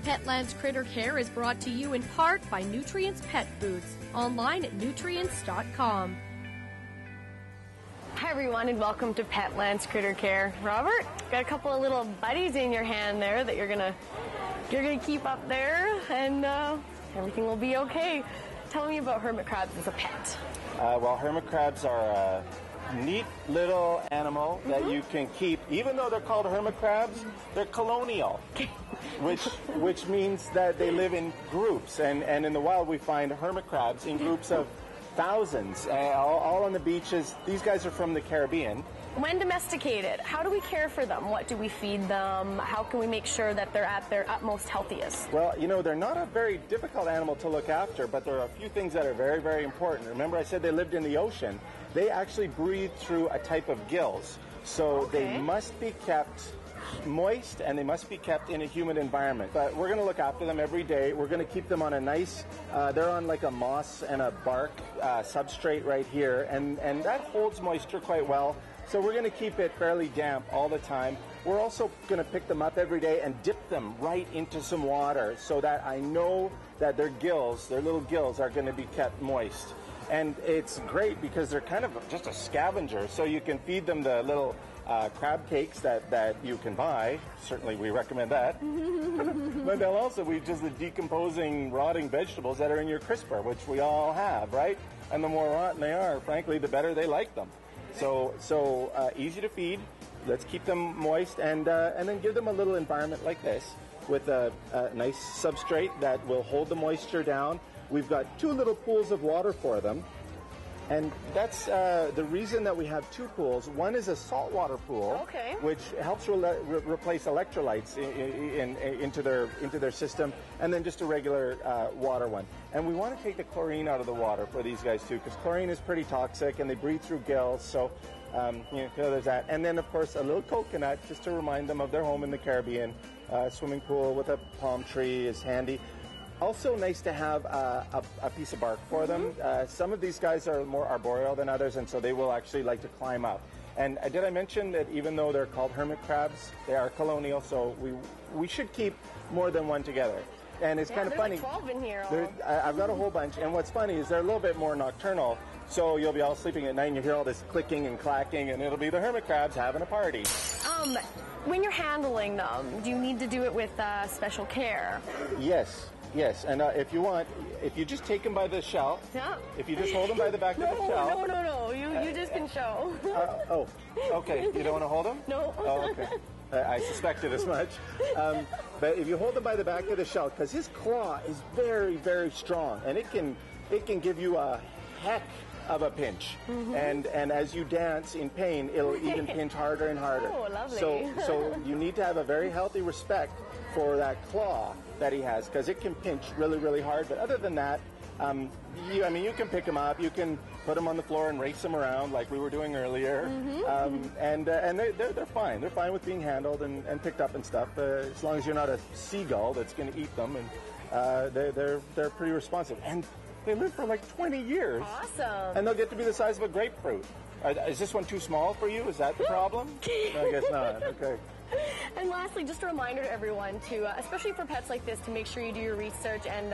Petland's Critter Care is brought to you in part by Nutrients Pet Foods, online at NUTRIENCE.com. Hi everyone, and welcome to Petland's Critter Care. Robert, got a couple of little buddies in your hand there that you're gonna keep up there, and everything will be okay. Tell me about hermit crabs as a pet. Well, hermit crabs are a neat little animal that you can keep. Even though they're called hermit crabs, they're colonial, which means that they live in groups. And in the wild, we find hermit crabs in groups of thousands, all on the beaches. These guys are from the Caribbean. When domesticated, how do we care for them? What do we feed them? How can we make sure that they're at their utmost healthiest? Well, you know, they're not a very difficult animal to look after, but there are a few things that are very, very important. Remember I said they lived in the ocean? They actually breathe through a type of gills. So they must be kept moist, and they must be kept in a humid environment. But we're going to look after them every day. We're going to keep them on a nice, they're on like a moss and a bark substrate right here, and that holds moisture quite well. So we're going to keep it fairly damp all the time. We're also going to pick them up every day and dip them right into some water so that I know that their gills, their little gills, are going to be kept moist. And it's great because they're kind of just a scavenger. So you can feed them the little crab cakes that you can buy. Certainly we recommend that. But they'll also eat just the decomposing, rotting vegetables that are in your crisper, which we all have, right? And the more rotten they are, frankly, the better they like them. So easy to feed. Let's keep them moist, and then give them a little environment like this with a nice substrate that will hold the moisture down. We've got 2 little pools of water for them, and that's the reason that we have 2 pools. One is a saltwater pool, which helps replace electrolytes into their system, and then just a regular water one. And we want to take the chlorine out of the water for these guys too, because chlorine is pretty toxic, and they breathe through gills. So there's that. And then of course a little coconut, just to remind them of their home in the Caribbean. Swimming pool with a palm tree is handy. Also nice to have a piece of bark for them. Some of these guys are more arboreal than others, and so they will actually like to climb up. And did I mention that even though they're called hermit crabs, they are colonial, so we should keep more than one together. And it's kind of funny. Like 12 in here. I've got a whole bunch, and what's funny is they're a little bit more nocturnal, so you'll be all sleeping at night and you hear all this clicking and clacking, and it'll be the hermit crabs having a party. When you're handling them, do you need to do it with special care? Yes, and if you want, if you just take them by the shell, if you just hold them by the back of the shell. No, you just can show. Okay, you don't want to hold them? No. Oh, okay. I suspected as much. But if you hold them by the back of the shell, because his claw is very, very strong, and it can give you a heck of a pinch. And as you dance in pain, it'll even pinch harder and harder. Oh, lovely. So you need to have a very healthy respect for that claw that he has, because it can pinch really, really hard. But other than that, you can pick them up, you can put them on the floor and race them around like we were doing earlier, and they're fine. They're fine with being handled and picked up and stuff, as long as you're not a seagull that's going to eat them. And they're pretty responsive, and they live for like 20 years. Awesome. And they'll get to be the size of a grapefruit. Is this one too small for you? Is that the problem? No, I guess not. Okay. And lastly, just a reminder to everyone to, especially for pets like this, to make sure you do your research and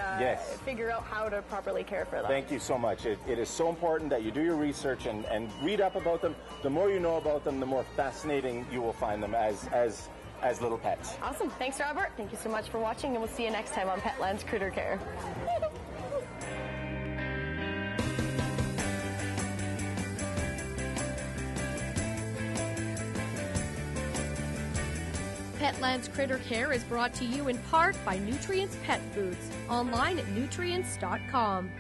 figure out how to properly care for them. Thank you so much. It is so important that you do your research and read up about them. The more you know about them, the more fascinating you will find them as little pets. Awesome. Thanks, Robert. Thank you so much for watching, and we'll see you next time on Petland's Critter Care. Petland's Critter Care is brought to you in part by Nutrients Pet Foods, online at NUTRIENCE.com.